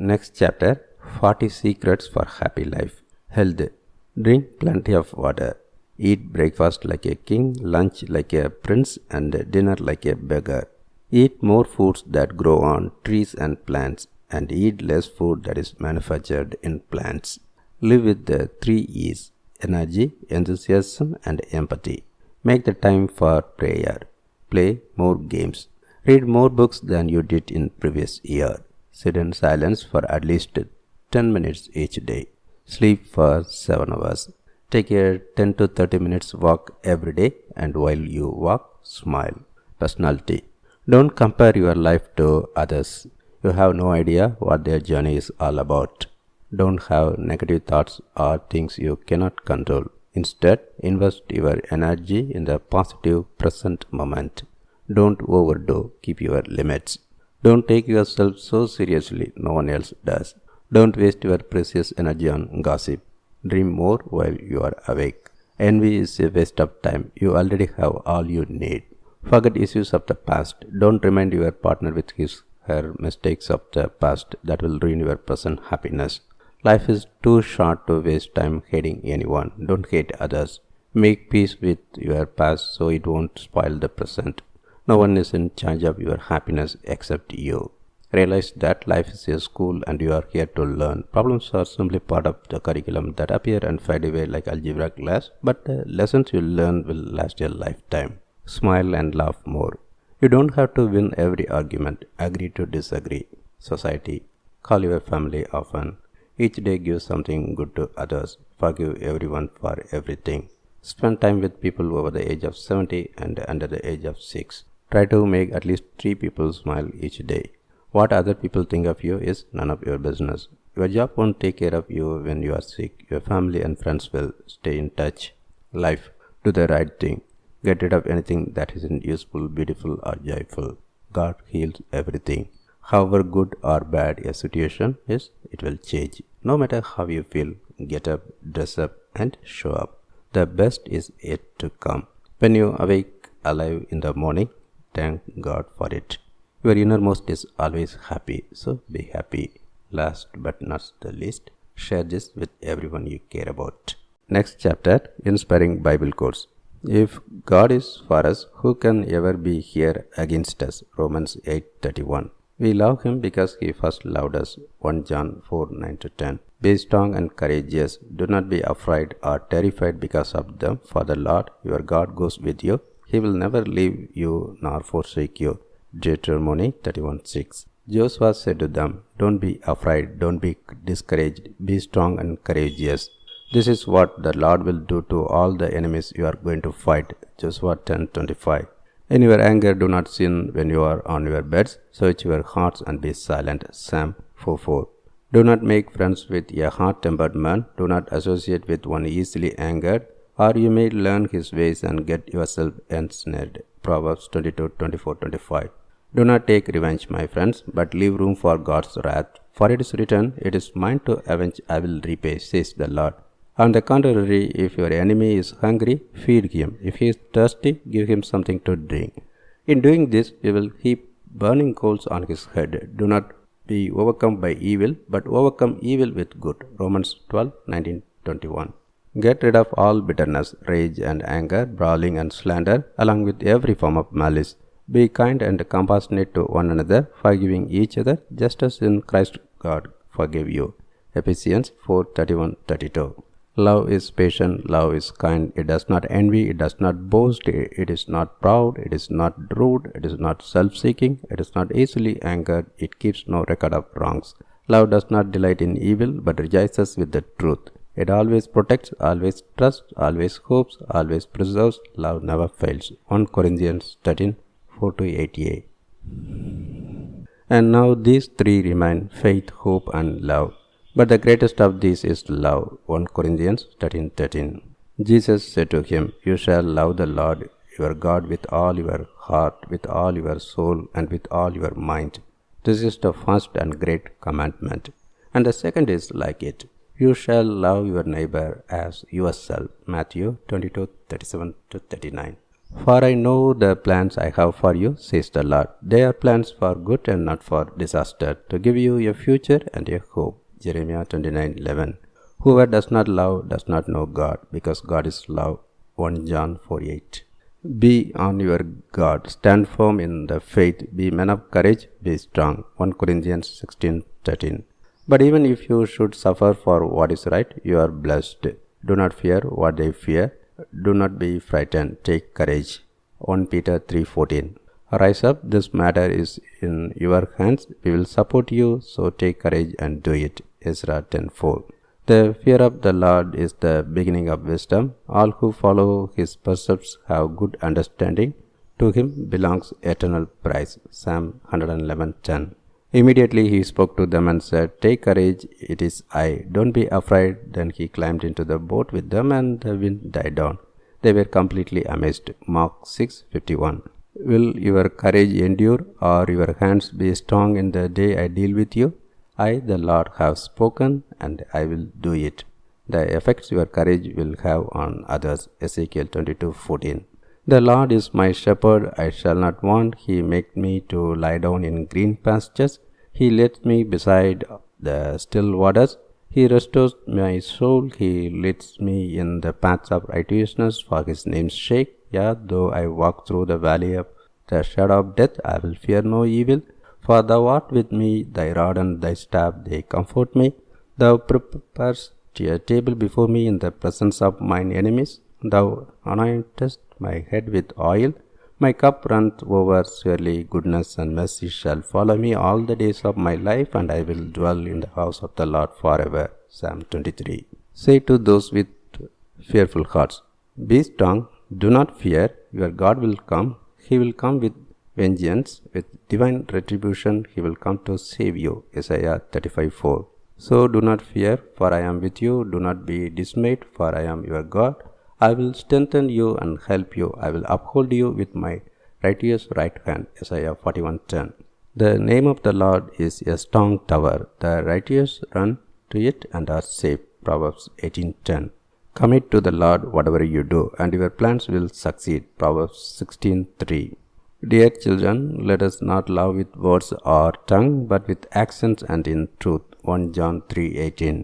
Next chapter, 40 Secrets for Happy Life. Health. Drink plenty of water. Eat breakfast like a king, lunch like a prince, and dinner like a beggar. Eat more foods that grow on trees and plants, and eat less food that is manufactured in plants. Live with the 3 E's: energy, enthusiasm, and empathy. Make the time for prayer. Play more games. Read more books than you did in previous year. Sit in silence for at least 10 minutes each day. Sleep for 7 hours. Take a 10 to 30 minutes walk every day, and while you walk, smile. Personality. Don't compare your life to others. You have no idea what their journey is all about. Don't have negative thoughts or things you cannot control. Instead, invest your energy in the positive present moment. Don't overdo, keep your limits. Don't take yourself so seriously, no one else does. Don't waste your precious energy on gossip. Dream more while you are awake. Envy is a waste of time. You already have all you need. Forget issues of the past. Don't remind your partner with her mistakes of the past. That will ruin your present happiness. Life is too short to waste time hating anyone. Don't hate others. Make peace with your past so it won't spoil the present. No one is in charge of your happiness except you. Realize that life is a school and you are here to learn. Problems are simply part of the curriculum that appear and fade away like algebra class, but the lessons you learn will last a lifetime. Smile and laugh more. You don't have to win every argument. Agree to disagree. Society. Call your family often. Each day give something good to others. Forgive everyone for everything. Spend time with people over the age of 70 and under the age of 6. Try to make at least 3 people smile each day. What other people think of you is none of your business. Your job won't take care of you when you are sick. Your family and friends will stay in touch. Life. Do the right thing. Get rid of anything that isn't useful, beautiful, or joyful. God heals everything. However good or bad a situation is, it will change. No matter how you feel, get up, dress up, and show up. The best is yet to come. When you awake alive in the morning, thank God for it. Your innermost is always happy, so be happy. Last but not the least, share this with everyone you care about. Next chapter, Inspiring Bible Quotes. If God is for us, who can ever be here against us? Romans 8:31. We love Him because He first loved us. 1 John 4:9-10. Be strong and courageous. Do not be afraid or terrified because of them, for the Lord your God goes with you. He will never leave you nor forsake you. Deuteronomy 31:6. Joshua said to them, don't be afraid, don't be discouraged, be strong and courageous. This is what the Lord will do to all the enemies you are going to fight. Joshua 10:25. In your anger do not sin when you are on your beds. Search your hearts and be silent. Psalm 4:4. Do not make friends with a hot-tempered man. Do not associate with one easily angered, or you may learn his ways and get yourself ensnared. Proverbs 22:24-25. Do not take revenge, my friends, but leave room for God's wrath. For it is written, it is mine to avenge, I will repay, says the Lord. On the contrary, if your enemy is hungry, feed him. If he is thirsty, give him something to drink. In doing this, you will heap burning coals on his head. Do not be overcome by evil, but overcome evil with good. Romans 12:19-21. Get rid of all bitterness, rage and anger, brawling and slander, along with every form of malice. Be kind and compassionate to one another, forgiving each other, just as in Christ God forgave you. Ephesians 4:31-32. Love is patient, love is kind, it does not envy, it does not boast, it is not proud, it is not rude, it is not self-seeking, it is not easily angered, it keeps no record of wrongs. Love does not delight in evil, but rejoices with the truth. It always protects, always trusts, always hopes, always preserves. Love never fails. 1 Corinthians 13:4-8a. And now these 3 remain: faith, hope, and love. But the greatest of these is love. 1 Corinthians 13:13. Jesus said to him, you shall love the Lord your God with all your heart, with all your soul, and with all your mind. This is the first and great commandment. And the second is like it. You shall love your neighbor as yourself. Matthew 22:37-39. For I know the plans I have for you, says the Lord. They are plans for good and not for disaster, to give you a future and a hope. Jeremiah 29:11. Whoever does not love does not know God, because God is love. 1 John 4:8. Be on your guard, stand firm in the faith, be men of courage, be strong. 1 Corinthians 16:13. But even if you should suffer for what is right, you are blessed. Do not fear what they fear. Do not be frightened. Take courage. 1 Peter 3:14. Rise up, this matter is in your hands. We will support you, so take courage and do it. Ezra 10:4. The fear of the Lord is the beginning of wisdom. All who follow his precepts have good understanding. To him belongs eternal praise. Psalm 111:10. Immediately he spoke to them and said, Take courage, it is I. Don't be afraid. Then he climbed into the boat with them, and the wind died down. They were completely amazed. Mark 6:51. Will your courage endure, or your hands be strong in the day I deal with you? I, the Lord, have spoken, and I will do it. The effects your courage will have on others. Ezekiel 22:14. The Lord is my shepherd, I shall not want. He maketh me to lie down in green pastures. He leads me beside the still waters. He restores my soul. He leads me in the paths of righteousness for his name's sake. Yea, though I walk through the valley of the shadow of death, I will fear no evil. For thou art with me, thy rod and thy staff, they comfort me. Thou preparest a table before me in the presence of mine enemies. Thou anointest my head with oil. My cup runneth over. Surely goodness and mercy shall follow me all the days of my life, and I will dwell in the house of the Lord forever. Psalm 23. Say to those with fearful hearts, Be strong, do not fear, your God will come. He will come with vengeance, with divine retribution. He will come to save you. Isaiah 35:4. So do not fear, for I am with you. Do not be dismayed, for I am your God. I will strengthen you and help you. I will uphold you with my righteous right hand. Isaiah 41:10. The name of the Lord is a strong tower. The righteous run to it and are safe. Proverbs 18:10. Commit to the Lord whatever you do, and your plans will succeed. Proverbs 16:3. Dear children, let us not love with words or tongue, but with actions and in truth. 1 John 3:18.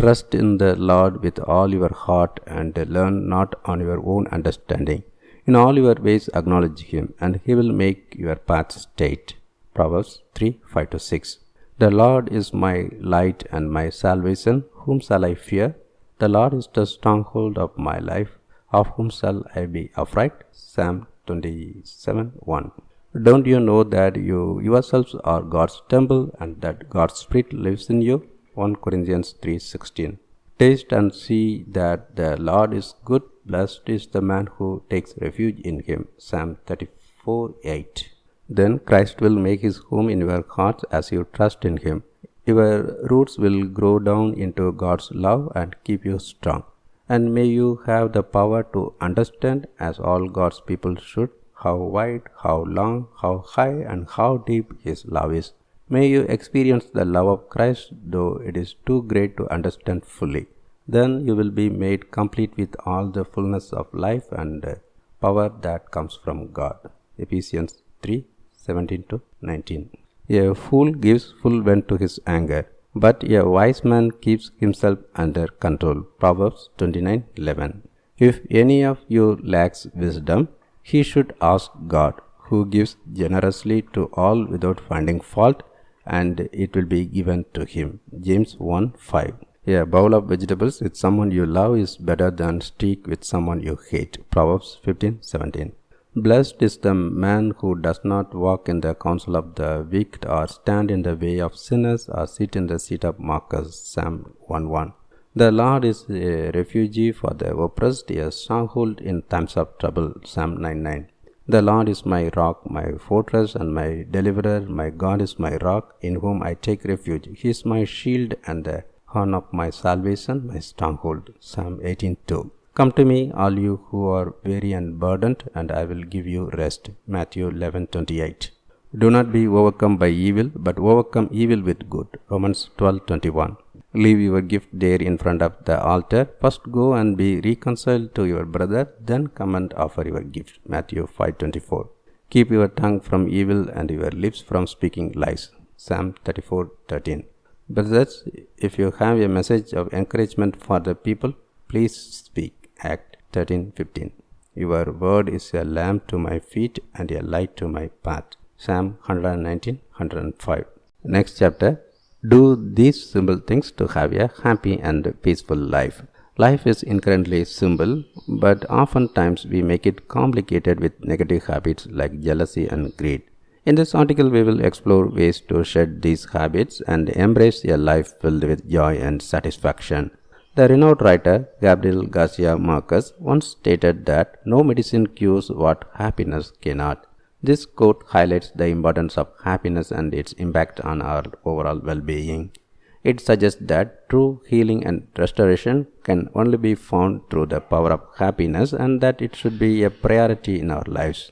Trust in the Lord with all your heart, and learn not on your own understanding. In all your ways acknowledge him, and he will make your paths straight. Proverbs 3:5-6. The Lord is my light and my salvation. Whom shall I fear? The Lord is the stronghold of my life. Of whom shall I be afraid? Psalm 27:1. Don't you know that you yourselves are God's temple, and that God's Spirit lives in you? 1 Corinthians 3:16. Taste and see that the Lord is good. Blessed is the man who takes refuge in him. Psalm 34:8. Then Christ will make his home in your hearts as you trust in him. Your roots will grow down into God's love and keep you strong. And may you have the power to understand, as all God's people should, how wide, how long, how high, and how deep his love is. May you experience the love of Christ, though it is too great to understand fully. Then you will be made complete with all the fullness of life and power that comes from God. Ephesians 3:17-19. A fool gives full vent to his anger, but a wise man keeps himself under control. Proverbs 29:11. If any of you lacks wisdom, he should ask God, who gives generously to all without finding fault, and it will be given to him. James 1:5. A bowl of vegetables with someone you love is better than steak with someone you hate. Proverbs 15:17. Blessed is the man who does not walk in the counsel of the wicked, or stand in the way of sinners, or sit in the seat of mockers. Psalm 1:1. The Lord is a refuge for the oppressed, a stronghold in times of trouble. Psalm 9:9. The Lord is my rock, my fortress, and my deliverer. My God is my rock, in whom I take refuge. He is my shield and the horn of my salvation, my stronghold. Psalm 18:2. Come to me, all you who are weary and burdened, and I will give you rest. Matthew 11:28. Do not be overcome by evil, but overcome evil with good. Romans 12:21. Leave your gift there in front of the altar. First go and be reconciled to your brother, then come and offer your gift. Matthew 5:24. Keep your tongue from evil and your lips from speaking lies. Psalm 34:13. Brothers, if you have a message of encouragement for the people, please speak. Act 13:15. Your word is a lamp to my feet and a light to my path. Psalm 119:105. Next chapter. Do these simple things to have a happy and peaceful life. Life is inherently simple, but oftentimes we make it complicated with negative habits like jealousy and greed. In this article, we will explore ways to shed these habits and embrace a life filled with joy and satisfaction. The renowned writer Gabriel Garcia Marquez once stated that no medicine cures what happiness cannot. This quote highlights the importance of happiness and its impact on our overall well-being. It suggests that true healing and restoration can only be found through the power of happiness and that it should be a priority in our lives.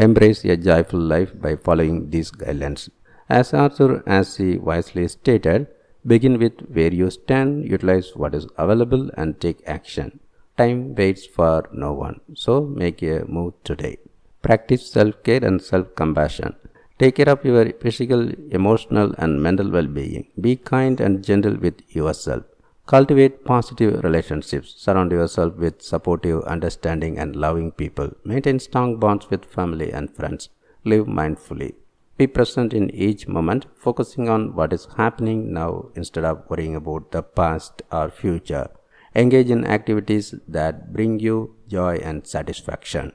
Embrace a joyful life by following these guidelines. As Arthur Ashe wisely stated, begin with where you stand, utilize what is available and take action. Time waits for no one, so make a move today. Practice self-care and self-compassion. Take care of your physical, emotional and mental well-being. Be kind and gentle with yourself. Cultivate positive relationships. Surround yourself with supportive, understanding and loving people. Maintain strong bonds with family and friends. Live mindfully. Be present in each moment, focusing on what is happening now instead of worrying about the past or future. Engage in activities that bring you joy and satisfaction.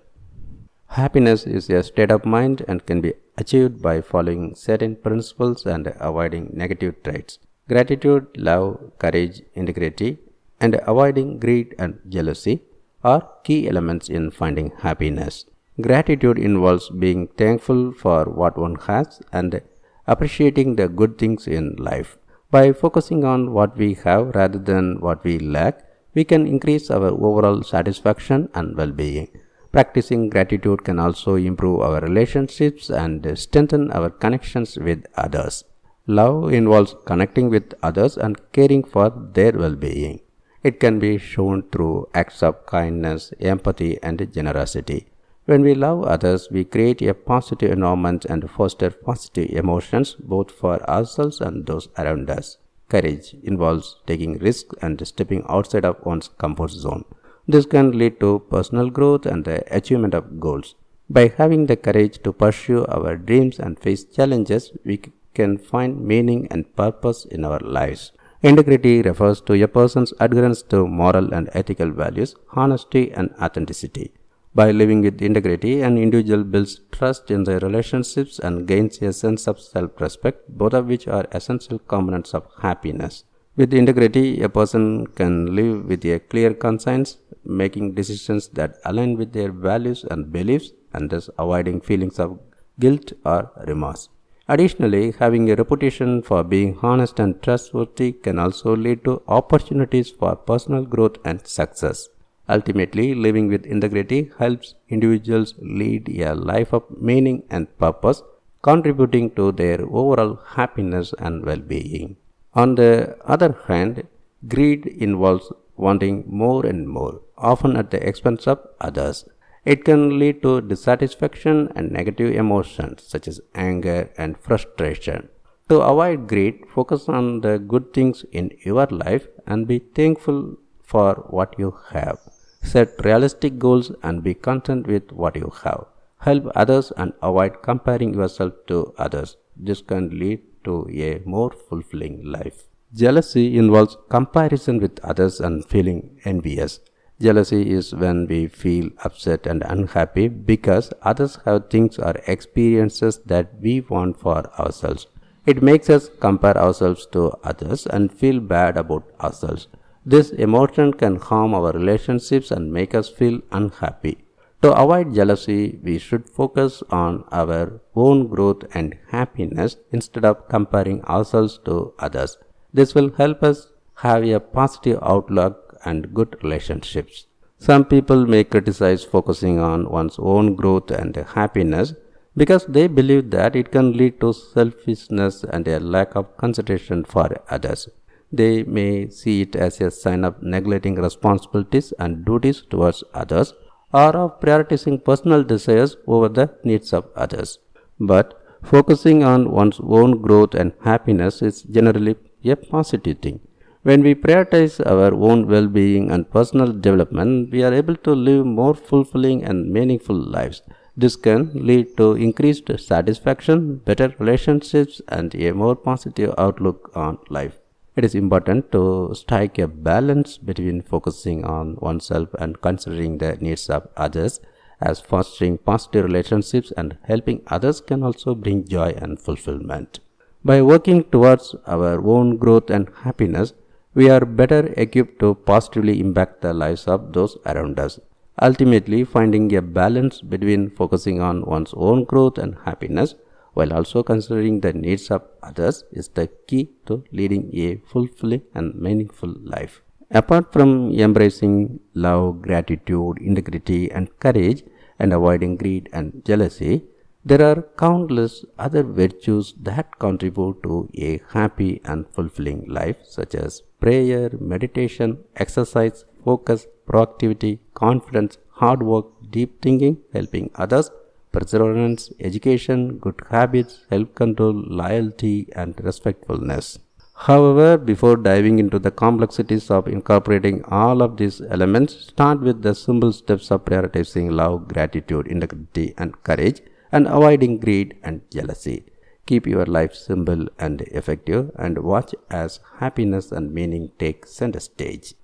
Happiness is a state of mind and can be achieved by following certain principles and avoiding negative traits. Gratitude, love, courage, integrity, and avoiding greed and jealousy are key elements in finding happiness. Gratitude involves being thankful for what one has and appreciating the good things in life. By focusing on what we have rather than what we lack, we can increase our overall satisfaction and well-being. Practicing gratitude can also improve our relationships and strengthen our connections with others. Love involves connecting with others and caring for their well-being. It can be shown through acts of kindness, empathy, and generosity. When we love others, we create a positive environment and foster positive emotions both for ourselves and those around us. Courage involves taking risks and stepping outside of one's comfort zone. This can lead to personal growth and the achievement of goals. By having the courage to pursue our dreams and face challenges, we can find meaning and purpose in our lives. Integrity refers to a person's adherence to moral and ethical values, honesty and authenticity. By living with integrity, an individual builds trust in their relationships and gains a sense of self-respect, both of which are essential components of happiness. With integrity, a person can live with a clear conscience, making decisions that align with their values and beliefs, and thus avoiding feelings of guilt or remorse. Additionally, having a reputation for being honest and trustworthy can also lead to opportunities for personal growth and success. Ultimately, living with integrity helps individuals lead a life of meaning and purpose, contributing to their overall happiness and well-being. On the other hand, greed involves wanting more and more, often at the expense of others. It can lead to dissatisfaction and negative emotions such as anger and frustration. To avoid greed, focus on the good things in your life and be thankful for what you have. Set realistic goals and be content with what you have. Help others and avoid comparing yourself to others. This can lead to a more fulfilling life. Jealousy involves comparison with others and feeling envious. Jealousy is when we feel upset and unhappy because others have things or experiences that we want for ourselves. It makes us compare ourselves to others and feel bad about ourselves. This emotion can harm our relationships and make us feel unhappy. To avoid jealousy, we should focus on our own growth and happiness instead of comparing ourselves to others. This will help us have a positive outlook and good relationships. Some people may criticize focusing on one's own growth and happiness because they believe that it can lead to selfishness and a lack of consideration for others. They may see it as a sign of neglecting responsibilities and duties towards others or of prioritizing personal desires over the needs of others. But focusing on one's own growth and happiness is generally a positive thing. When we prioritize our own well being and personal development, we are able to live more fulfilling and meaningful lives. This can lead to increased satisfaction, better relationships, and a more positive outlook on life. It is important to strike a balance between focusing on oneself and considering the needs of others, as fostering positive relationships and helping others can also bring joy and fulfillment. By working towards our own growth and happiness, we are better equipped to positively impact the lives of those around us. Ultimately, finding a balance between focusing on one's own growth and happiness while also considering the needs of others is the key to leading a fulfilling and meaningful life. Apart from embracing love, gratitude, integrity, and courage, and avoiding greed and jealousy, there are countless other virtues that contribute to a happy and fulfilling life, such as prayer, meditation, exercise, focus, proactivity, confidence, hard work, deep thinking, helping others, perseverance, education, good habits, self-control, loyalty, and respectfulness. However, before diving into the complexities of incorporating all of these elements, start with the simple steps of prioritizing love, gratitude, integrity, and courage, and avoiding greed and jealousy. Keep your life simple and effective, and watch as happiness and meaning take center stage.